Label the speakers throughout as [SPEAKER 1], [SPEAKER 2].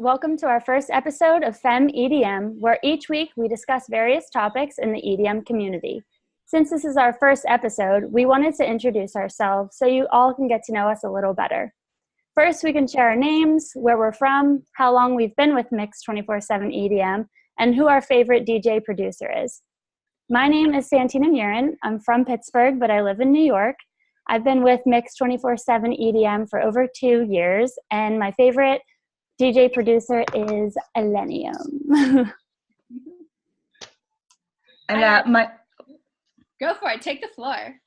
[SPEAKER 1] Welcome to our first episode of FEM EDM, where each week we discuss various topics in the EDM community. Since this is our first episode, we wanted to introduce ourselves so you all can get to know us a little better. First, we can share our names, where we're from, how long we've been with Mix 24/7 EDM, and who our favorite DJ producer is. My name is Santina Murin. I'm from Pittsburgh, but I live in New York. I've been with Mix 24/7 EDM for over 2 years, and my favorite DJ producer is Elenium.
[SPEAKER 2] And
[SPEAKER 3] Go for it. Take the floor.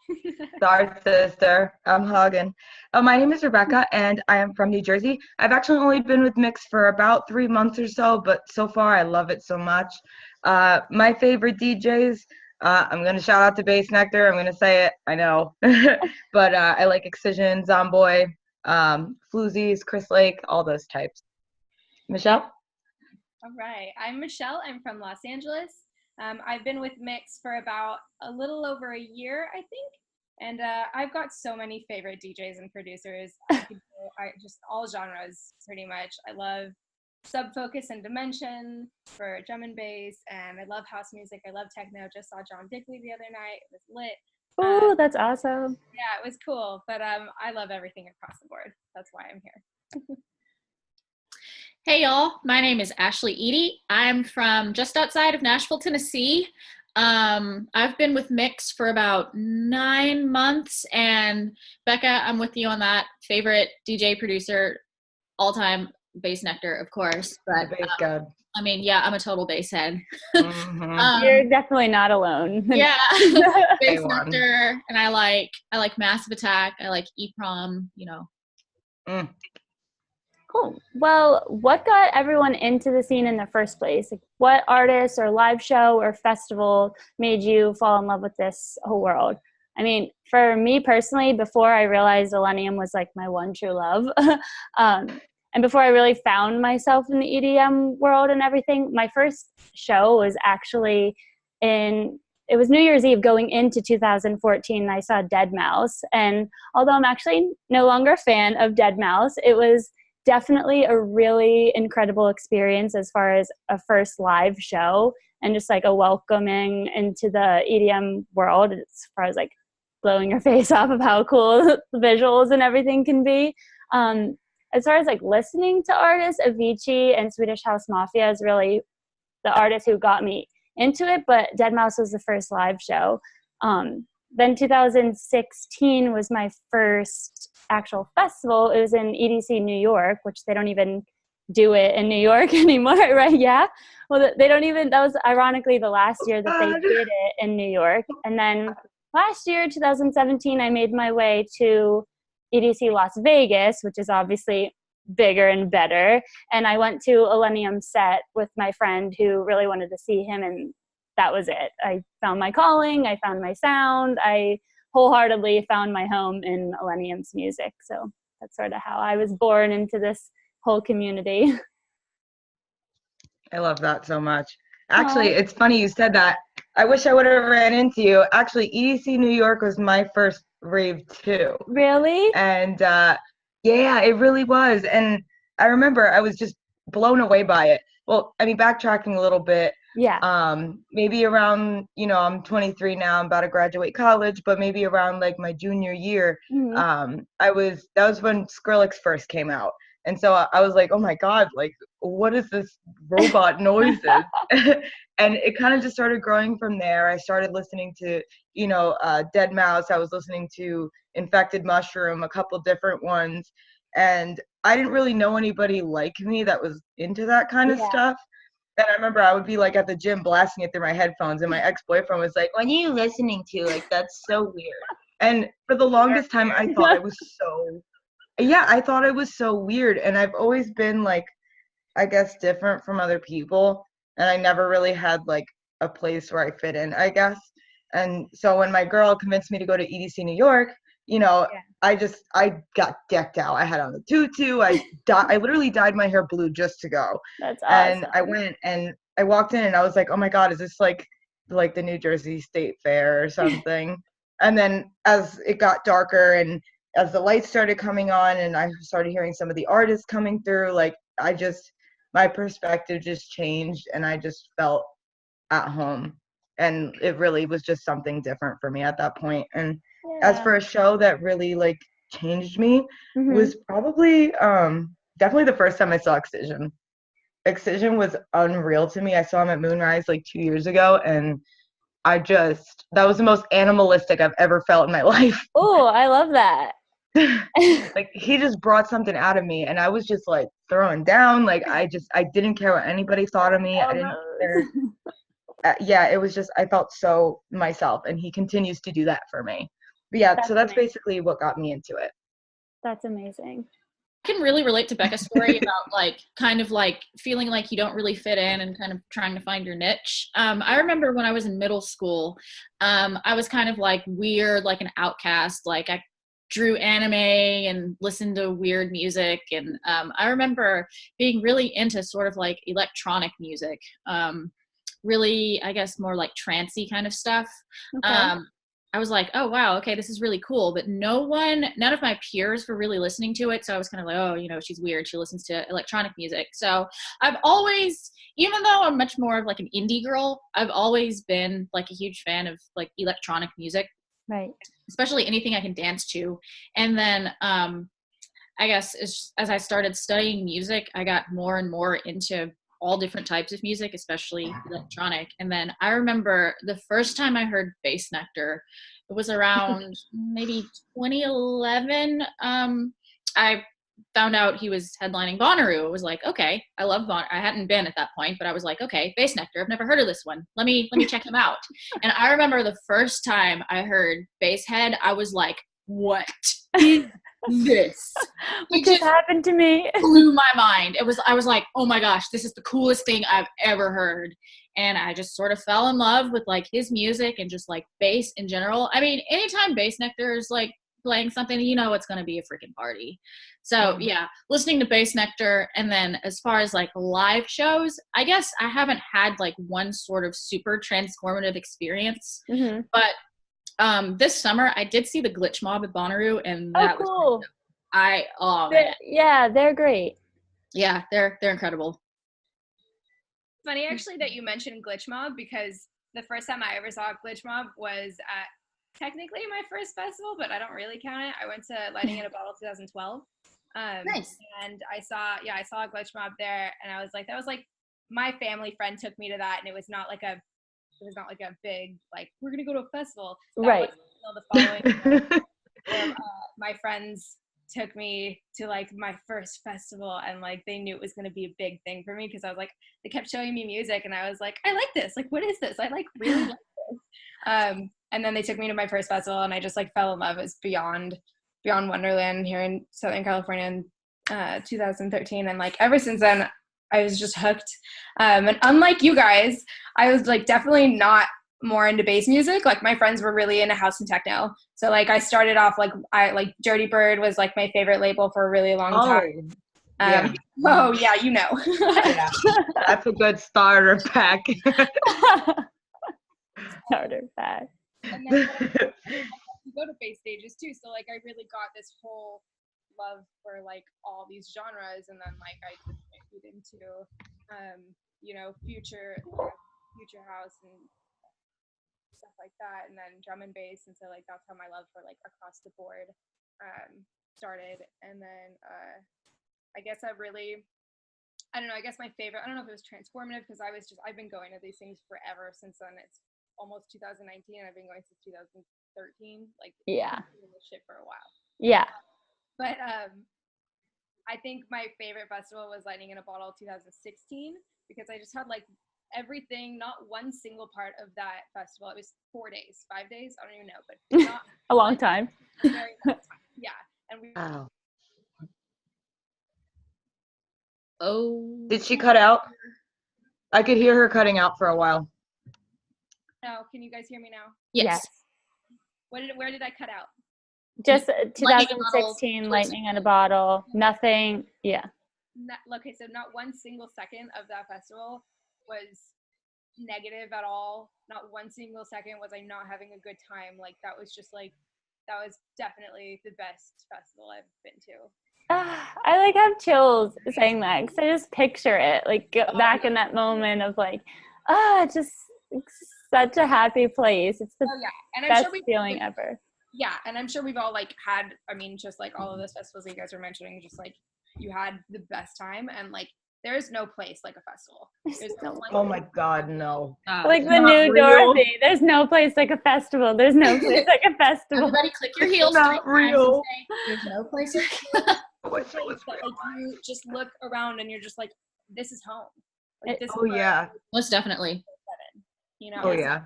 [SPEAKER 2] sorry, sister, I'm hogging. My name is Rebecca, and I am from New Jersey. I've actually only been with Mix for about 3 months or so, but so far I love it so much. My favorite DJs, I'm going to shout out to Bass Nectar. I'm going to say it, I know. But I like Excision, Zomboy, Floozies, Chris Lake, all those types. Michelle?
[SPEAKER 3] All right. I'm Michelle. I'm from Los Angeles. I've been with Mix for about a little over a year, I think. And I've got so many favorite DJs and producers. Just all genres, pretty much. I love Subfocus and Dimension for drum and bass, and I love house music. I love techno. Just saw John Dickley the other night. It was lit.
[SPEAKER 1] Oh, that's awesome.
[SPEAKER 3] Yeah, it was cool. But I love everything across the board. That's why I'm here.
[SPEAKER 4] Hey y'all, my name is Ashley Edie. I'm from just outside of Nashville, Tennessee. I've been with Mix for about 9 months, and Becca, I'm with you on that. Favorite DJ producer all time, Bass Nectar, of course. But
[SPEAKER 2] Bass God.
[SPEAKER 4] I mean, yeah, I'm a total bass head.
[SPEAKER 2] Mm-hmm.
[SPEAKER 1] You're definitely not alone.
[SPEAKER 4] Yeah, Bass Nectar, and I like Massive Attack. I like EPROM.
[SPEAKER 2] Mm.
[SPEAKER 1] Cool. Well, what got everyone into the scene in the first place? Like, what artist or live show or festival made you fall in love with this whole world? I mean, for me personally, before I realized Elenium was like my one true love, and before I really found myself in the EDM world and everything, my first show was actually it was New Year's Eve going into 2014, and I saw Deadmau5. And although I'm actually no longer a fan of Deadmau5, it was definitely a really incredible experience as far as a first live show and just like a welcoming into the EDM world as far as like blowing your face off of how cool the visuals and everything can be. As far as like listening to artists, Avicii and Swedish House Mafia is really the artist who got me into it, but Deadmau5 was the first live show. Then 2016 was my first actual festival. It was in EDC New York, which they don't even do it in New York anymore, right? Yeah. Well, they don't even, that was ironically the last year that they did it in New York. And then last year, 2017, I made my way to EDC Las Vegas, which is obviously bigger and better. And I went to Elenium's set with my friend who really wanted to see him, and that was it. I found my calling, I found my sound, I wholeheartedly found my home in Elenium's music. So that's sort of how I was born into this whole community.
[SPEAKER 2] I love that so much. Actually, It's funny you said that. I wish I would have ran into you. Actually, EDC New York was my first rave too.
[SPEAKER 1] Really?
[SPEAKER 2] And yeah, it really was. And I remember I was just blown away by it. Well, I mean, backtracking a little bit.
[SPEAKER 1] Yeah.
[SPEAKER 2] Maybe around, I'm 23 now, I'm about to graduate college, but maybe around like my junior year,
[SPEAKER 1] Mm-hmm.
[SPEAKER 2] that was when Skrillex first came out. And so I was like, oh my God, like, what is this robot noises? And it kind of just started growing from there. I started listening to, Deadmau5. I was listening to Infected Mushroom, a couple different ones. And I didn't really know anybody like me that was into that kind of stuff. And I remember I would be like at the gym blasting it through my headphones, and my ex-boyfriend was like, "What are you listening to? Like, that's so weird." And for the longest time, I thought it was so weird. And I've always been like, I guess, different from other people. And I never really had like a place where I fit in, I guess. And so when my girl convinced me to go to EDC New York, I got decked out. I had on the tutu. I literally dyed my hair blue just to go.
[SPEAKER 1] That's awesome.
[SPEAKER 2] And I went and I walked in and I was like, oh my God, is this like the New Jersey State Fair or something? And then as it got darker and as the lights started coming on and I started hearing some of the artists coming through, like I just my perspective just changed and I just felt at home. And it really was just something different for me at that point. And as for a show that really like changed me was probably definitely the first time I saw Excision. Excision was unreal to me. I saw him at Moonrise like 2 years ago, and that was the most animalistic I've ever felt in my life.
[SPEAKER 1] Oh, I love that.
[SPEAKER 2] Like he just brought something out of me, and I was just like throwing down. Like I didn't care what anybody thought of me. I didn't care. Yeah, it was just I felt so myself, and he continues to do that for me. But yeah, so that's basically what got me into it.
[SPEAKER 1] That's amazing.
[SPEAKER 4] I can really relate to Becca's story about like kind of like feeling like you don't really fit in and kind of trying to find your niche. I remember when I was in middle school, I was kind of like weird, like an outcast. Like I drew anime and listened to weird music, and I remember being really into sort of like electronic music. Really, I guess more like trancey kind of stuff.
[SPEAKER 1] Okay.
[SPEAKER 4] I was like, oh, wow, okay, this is really cool. But none of my peers were really listening to it. So I was kind of like, oh, you know, she's weird. She listens to electronic music. So I've always, even though I'm much more of like an indie girl, I've always been like a huge fan of like electronic music.
[SPEAKER 1] Right.
[SPEAKER 4] Especially anything I can dance to. And then I guess as I started studying music, I got more and more into all different types of music, especially electronic. And then I remember the first time I heard Bass Nectar, it was around maybe 2011. I found out he was headlining Bonnaroo. It was like, okay, I love Bonnaroo. I hadn't been at that point, but I was like, okay, Bass Nectar, I've never heard of this one. Let me check him out. And I remember the first time I heard Basshead, I was like, what is this?
[SPEAKER 1] What just happened to me?
[SPEAKER 4] Blew my mind. I was like, oh my gosh, this is the coolest thing I've ever heard. And I just sort of fell in love with like his music and just like bass in general. I mean, anytime Bass Nectar is like playing something, you know it's going to be a freaking party. So yeah, listening to Bass Nectar. And then as far as like live shows, I guess I haven't had like one sort of super transformative experience. But this summer I did see the Glitch Mob at Bonnaroo, and that was
[SPEAKER 1] cool.
[SPEAKER 4] Man.
[SPEAKER 1] Yeah, they're great.
[SPEAKER 4] Yeah, they're incredible.
[SPEAKER 3] Funny actually that you mentioned Glitch Mob, because the first time I ever saw Glitch Mob was at technically my first festival, but I don't really count it. I went to Lightning in a Bottle 2012.
[SPEAKER 4] Nice.
[SPEAKER 3] And I saw Glitch Mob there, and I was like, that was like my family friend took me to that, and it was not like a big like we're gonna go to a festival. That
[SPEAKER 1] right.
[SPEAKER 3] Was the following year, my friends took me to like my first festival, and like they knew it was going to be a big thing for me because I was like, they kept showing me music and I was like, I like this, like what is this, I like really like this. And then they took me to my first festival, and I just like fell in love. It was Beyond Wonderland here in Southern California in 2013, and like ever since then I was just hooked. And unlike you guys, I was like definitely not more into bass music. Like my friends were really into house and techno. So like I started off like Dirty Bird was like my favorite label for a really long time.
[SPEAKER 2] Yeah.
[SPEAKER 3] Oh yeah, you know.
[SPEAKER 2] Yeah, that's a good starter pack.
[SPEAKER 1] Starter pack.
[SPEAKER 3] And then you go to bass stages too. So like I really got this whole love for like all these genres, and then like I just moved into you know, future house and stuff like that, and then drum and bass, and so like that's how my love for like across the board started. And then I guess I don't know, I guess my favorite, I don't know if it was transformative, because I've been going to these things forever since then. It's almost 2019, and I've been going since 2013. Like
[SPEAKER 1] yeah,
[SPEAKER 3] doing this shit for a while.
[SPEAKER 1] Yeah.
[SPEAKER 3] But I think my favorite festival was Lightning in a Bottle 2016, because I just had like everything, not one single part of that festival. It was 4 days, 5 days, I don't even know, but not
[SPEAKER 1] a long time.
[SPEAKER 3] A very long time. Yeah. And we
[SPEAKER 4] Oh.
[SPEAKER 2] Did she cut out? I could hear her cutting out for a while.
[SPEAKER 3] No, can you guys hear me now?
[SPEAKER 1] Yes.
[SPEAKER 3] Where did I cut out?
[SPEAKER 1] Just 2016 Lightning in a Bottle. Nothing. Yeah.
[SPEAKER 3] Okay, so not one single second of that festival was negative at all. Not one single second was I not having a good time. Like that was just like, that was definitely the best festival I've been to.
[SPEAKER 1] I like have chills saying that because I just picture it, like back in that moment of like, just it's such a happy place. It's the
[SPEAKER 3] And I'm
[SPEAKER 1] best
[SPEAKER 3] sure
[SPEAKER 1] feeling ever.
[SPEAKER 3] Yeah, and I'm sure we've all like had, I mean, just like all of those festivals that you guys were mentioning, just like you had the best time, and like there is no place like a festival. There's no place.
[SPEAKER 2] Oh my God, no.
[SPEAKER 1] Like the new
[SPEAKER 2] real.
[SPEAKER 1] Dorothy. There's no place like a festival. There's no place like a festival.
[SPEAKER 4] Everybody click your heels
[SPEAKER 2] not
[SPEAKER 4] 3 times and
[SPEAKER 2] real.
[SPEAKER 4] say, there's no place.
[SPEAKER 3] Place that, like you just look around and you're just like, this is home. Like, this
[SPEAKER 2] Oh
[SPEAKER 3] is where
[SPEAKER 2] yeah.
[SPEAKER 4] Most definitely.
[SPEAKER 3] you know.
[SPEAKER 2] Oh yeah.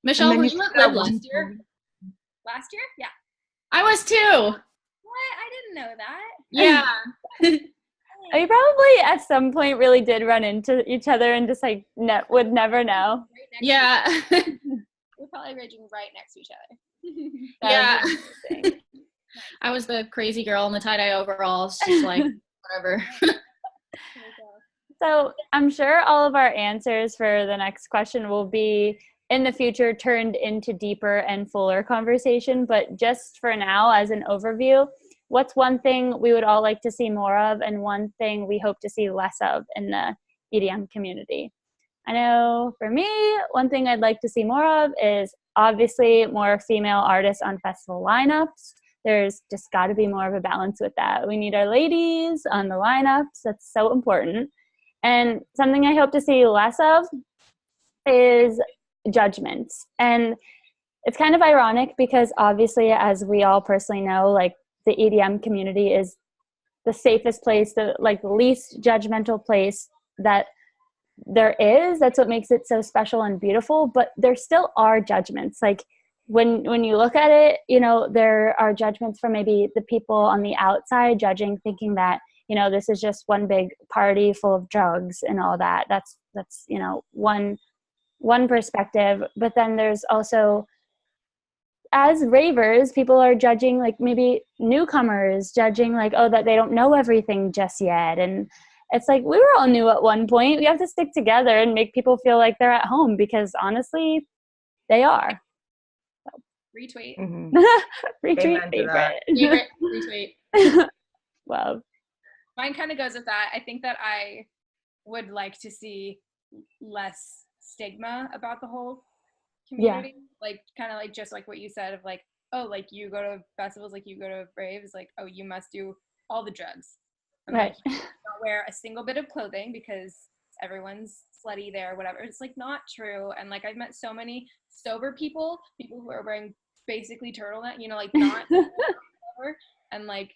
[SPEAKER 4] Michelle,
[SPEAKER 2] then
[SPEAKER 4] were
[SPEAKER 2] you
[SPEAKER 4] you
[SPEAKER 2] see
[SPEAKER 4] at
[SPEAKER 2] that
[SPEAKER 4] Live
[SPEAKER 2] one
[SPEAKER 4] last year?
[SPEAKER 2] movie.
[SPEAKER 3] Last year? Yeah.
[SPEAKER 4] I was too.
[SPEAKER 3] What? I didn't know that.
[SPEAKER 4] Yeah.
[SPEAKER 1] We probably at some point really did run into each other and just like would never know.
[SPEAKER 3] Right next
[SPEAKER 4] Yeah.
[SPEAKER 3] to each other. We're probably raging right next to each other.
[SPEAKER 1] That would be interesting.
[SPEAKER 4] I was the crazy girl in the tie-dye overalls, just like, whatever.
[SPEAKER 1] So I'm sure all of our answers for the next question will be in the future turned into deeper and fuller conversation. But just for now, as an overview, what's one thing we would all like to see more of and one thing we hope to see less of in the EDM community? I know for me, one thing I'd like to see more of is obviously more female artists on festival lineups. There's just got to be more of a balance with that. We need our ladies on the lineups. That's so important. And something I hope to see less of is judgments. And it's kind of ironic because obviously, as we all personally know, like the EDM community is the safest place, the like least judgmental place that there is. That's what makes it so special and beautiful. But there still are judgments. Like when you look at it, you know, there are judgments from maybe the people on the outside judging, thinking that, you know, this is just one big party full of drugs and all that. That's you know, one perspective. But then there's also, as ravers, people are judging like maybe newcomers, judging like, oh, that they don't know everything just yet. And it's like, we were all new at one point. We have to stick together and make people feel like they're at home, because honestly, they are.
[SPEAKER 3] Retweet.
[SPEAKER 2] Mhm.
[SPEAKER 1] Retweet,
[SPEAKER 2] Amen to that.
[SPEAKER 1] favorite.
[SPEAKER 4] Retweet.
[SPEAKER 1] Love.
[SPEAKER 3] Mine kind of goes with that. I think that I would like to see less stigma about the whole community. Like kind of like just like what you said of like, oh, like you go to festivals, like you go to raves, like, oh, you must do all the drugs. And
[SPEAKER 1] Right.
[SPEAKER 3] like, you don't wear a single bit of clothing because everyone's slutty there, whatever. It's like not true. And like I've met so many sober people who are wearing basically turtleneck, you know, like not whatever. And like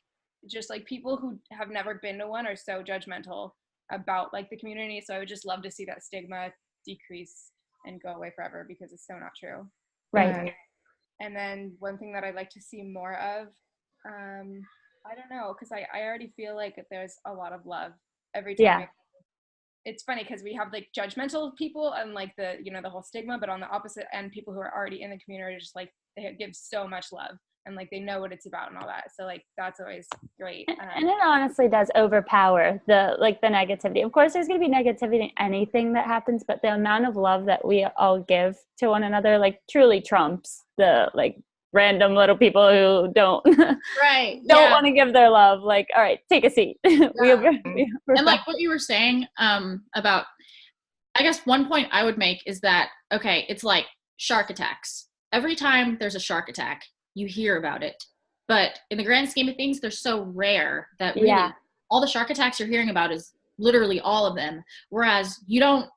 [SPEAKER 3] just like people who have never been to one are so judgmental about like the community. So I would just love to see that stigma decrease and go away forever, because it's so not true.
[SPEAKER 1] Right.
[SPEAKER 3] And then one thing that I'd like to see more of, I don't know, because I already feel like there's a lot of love every time.
[SPEAKER 1] Yeah.
[SPEAKER 3] It's funny because we have like judgmental people and like the, you know, the whole stigma, but on the opposite end, people who are already in the community are just like, they give so much love and like they know what it's about and all that. So like that's always great.
[SPEAKER 1] And it honestly does overpower the negativity. Of course, there's going to be negativity in anything that happens, but the amount of love that we all give to one another like truly trumps the like random little people who don't want to give their love. Like, all right, take a seat.
[SPEAKER 4] Yeah.
[SPEAKER 1] We're
[SPEAKER 4] and like what you were saying about, I guess one point I would make is that, okay, it's like shark attacks. Every time there's a shark attack, you hear about it. But in the grand scheme of things, they're so rare that really all the shark attacks you're hearing about is literally all of them. Whereas you don't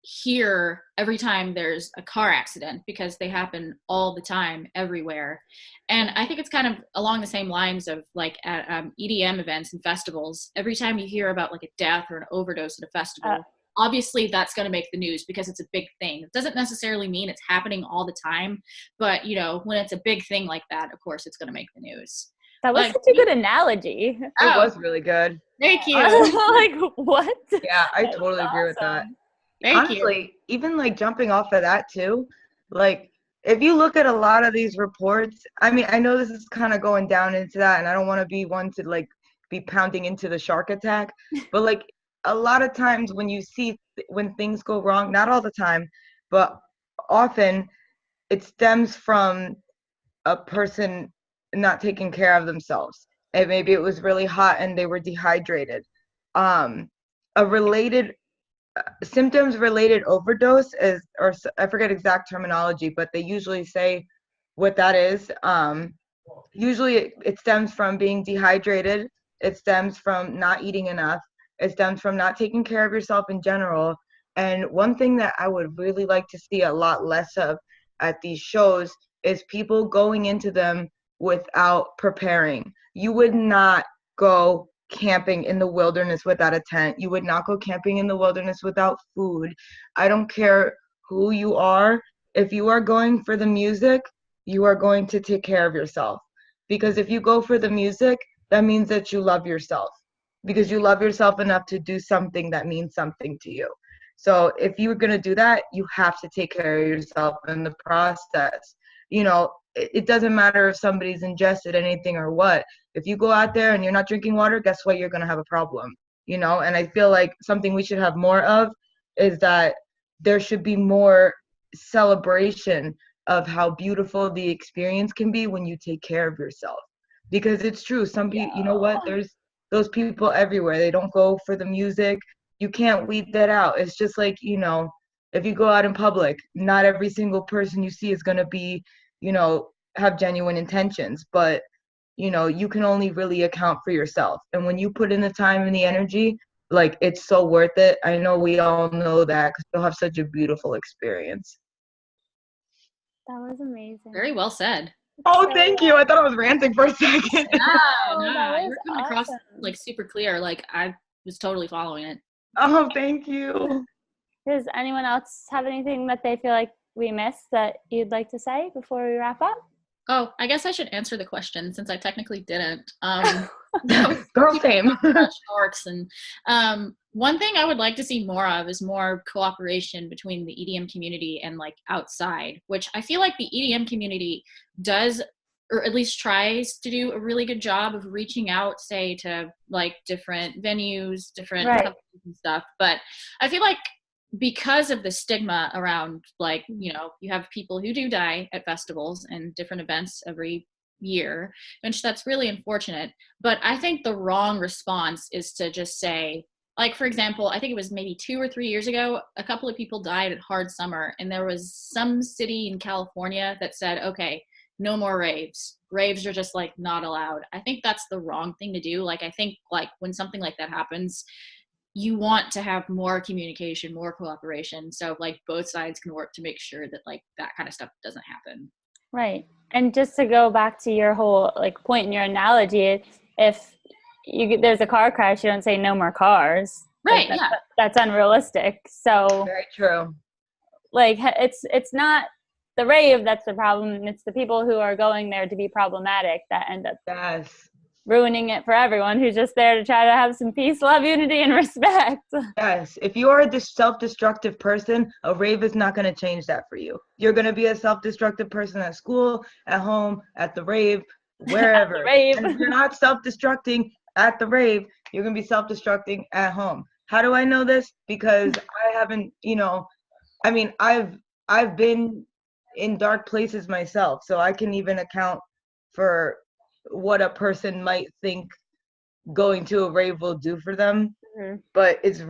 [SPEAKER 4] hear every time there's a car accident, because they happen all the time everywhere. And I think it's kind of along the same lines of like at EDM events and festivals. Every time you hear about like a death or an overdose at a festival, obviously that's going to make the news because it's a big thing. It doesn't necessarily mean it's happening all the time, but you know, when it's a big thing like that, of course it's going to make the news.
[SPEAKER 1] That was such a good analogy.
[SPEAKER 2] It was really good.
[SPEAKER 4] Thank you.
[SPEAKER 1] Like, what?
[SPEAKER 2] Yeah, I totally agree with that.
[SPEAKER 4] Thank
[SPEAKER 2] Honestly,
[SPEAKER 4] you.
[SPEAKER 2] even like jumping off of that too, like if you look at a lot of these reports, I mean, I know this is kind of going down into that, and I don't want to be one to like be pounding into the shark attack, but like a lot of times when you see when things go wrong, not all the time, but often it stems from a person not taking care of themselves. and maybe it was really hot and they were dehydrated. A related symptoms related overdose is, or I forget exact terminology, but they usually say what that is. Usually it stems from being dehydrated. It stems from not eating enough. It stems from not taking care of yourself in general. And one thing that I would really like to see a lot less of at these shows is people going into them without preparing. You would not go camping in the wilderness without a tent. You would not go camping in the wilderness without food. I don't care who you are. If you are going for the music, you are going to take care of yourself. Because if you go for the music, that means that you love yourself. Because you love yourself enough to do something that means something to you. So if you're going to do that, you have to take care of yourself in the process. You know, it doesn't matter if somebody's ingested anything or what. If you go out there and you're not drinking water, guess what? You're going to have a problem, you know? And I feel like something we should have more of is that there should be more celebration of how beautiful the experience can be when you take care of yourself. Because it's true. Some people, you know what? There's those people everywhere. They don't go for the music. You can't weed that out. It's just like, you know, if you go out in public, not every single person you see is going to be, you know, have genuine intentions, but, you know, you can only really account for yourself. And when you put in the time and the energy, like, it's so worth it. I know we all know that because you'll have such a beautiful experience.
[SPEAKER 1] That was amazing.
[SPEAKER 4] Very well said.
[SPEAKER 2] Oh, thank you. I thought I was ranting for a second.
[SPEAKER 1] Oh,
[SPEAKER 4] Nah,
[SPEAKER 1] that
[SPEAKER 4] you're
[SPEAKER 1] was
[SPEAKER 4] coming across
[SPEAKER 1] awesome.
[SPEAKER 4] like super clear. Like I was totally following it.
[SPEAKER 2] Oh, thank you.
[SPEAKER 1] Does anyone else have anything that they feel like we missed that you'd like to say before we wrap up?
[SPEAKER 4] Oh, I guess I should answer the question since I technically didn't.
[SPEAKER 2] Girl, same.
[SPEAKER 4] Sharks and one thing I would like to see more of is more cooperation between the EDM community and like outside, which I feel like the EDM community does, or at least tries to do a really good job of reaching out, say, to like different venues, different companies and stuff. But I feel like because of the stigma around, like, you know, you have people who do die at festivals and different events every year, which that's really unfortunate. But I think the wrong response is to just say, like, for example, I think it was maybe 2 or 3 years ago, a couple of people died at Hard Summer, and there was some city in California that said, okay, no more raves. Raves are just like not allowed. I think that's the wrong thing to do. Like, I think like when something like that happens, you want to have more communication, more cooperation. So like both sides can work to make sure that like that kind of stuff doesn't happen.
[SPEAKER 1] Right. And just to go back to your whole like point in your analogy, if there's a car crash, you don't say no more cars.
[SPEAKER 4] Right.
[SPEAKER 1] Like,
[SPEAKER 4] yeah.
[SPEAKER 1] That's unrealistic. So
[SPEAKER 2] Very true.
[SPEAKER 1] like it's not the rave that's the problem. It's the people who are going there to be problematic that end up ruining it for everyone who's just there to try to have some peace, love, unity, and respect.
[SPEAKER 2] Yes. If you are a self-destructive person, a rave is not going to change that for you. You're going to be a self-destructive person at school, at home, at the rave, wherever.
[SPEAKER 1] At the rave.
[SPEAKER 2] And if you're not self-destructing at the rave, you're going to be self-destructing at home. How do I know this? Because I haven't, you know, I mean, I've been in dark places myself, so I can even account for what a person might think going to a rave will do for them. Mm-hmm. But it's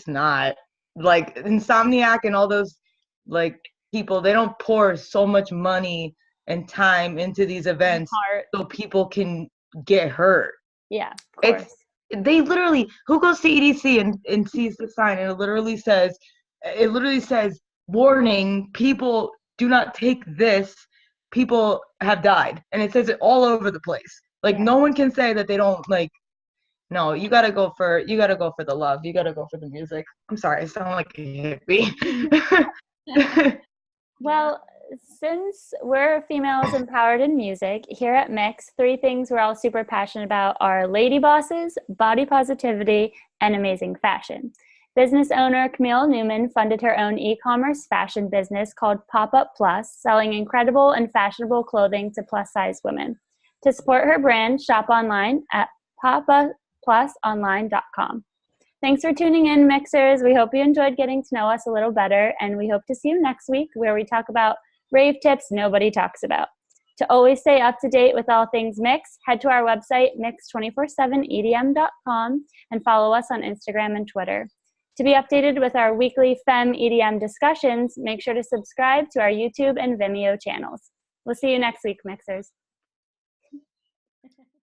[SPEAKER 2] not. Like Insomniac and all those like people, they don't pour so much money and time into these events so people can get hurt.
[SPEAKER 1] Yeah, of course.
[SPEAKER 2] They literally, who goes to EDC and sees the sign and it literally says warning, people do not take this, people have died, and it says it all over the place. Like no one can say that they don't like. No, you gotta go for the love. You gotta go for the music. I'm sorry, I sound like a hippie.
[SPEAKER 1] Well, since we're females empowered in music, here at Mix, 3 things we're all super passionate about are lady bosses, body positivity, and amazing fashion. Business owner Camille Newman funded her own e-commerce fashion business called Pop-Up Plus, selling incredible and fashionable clothing to plus-size women. To support her brand, shop online at popuplusonline.com. Thanks for tuning in, Mixers. We hope you enjoyed getting to know us a little better, and we hope to see you next week where we talk about rave tips nobody talks about. To always stay up to date with all things Mix, head to our website, mix247edm.com, and follow us on Instagram and Twitter. To be updated with our weekly FEM EDM discussions, make sure to subscribe to our YouTube and Vimeo channels. We'll see you next week, Mixers.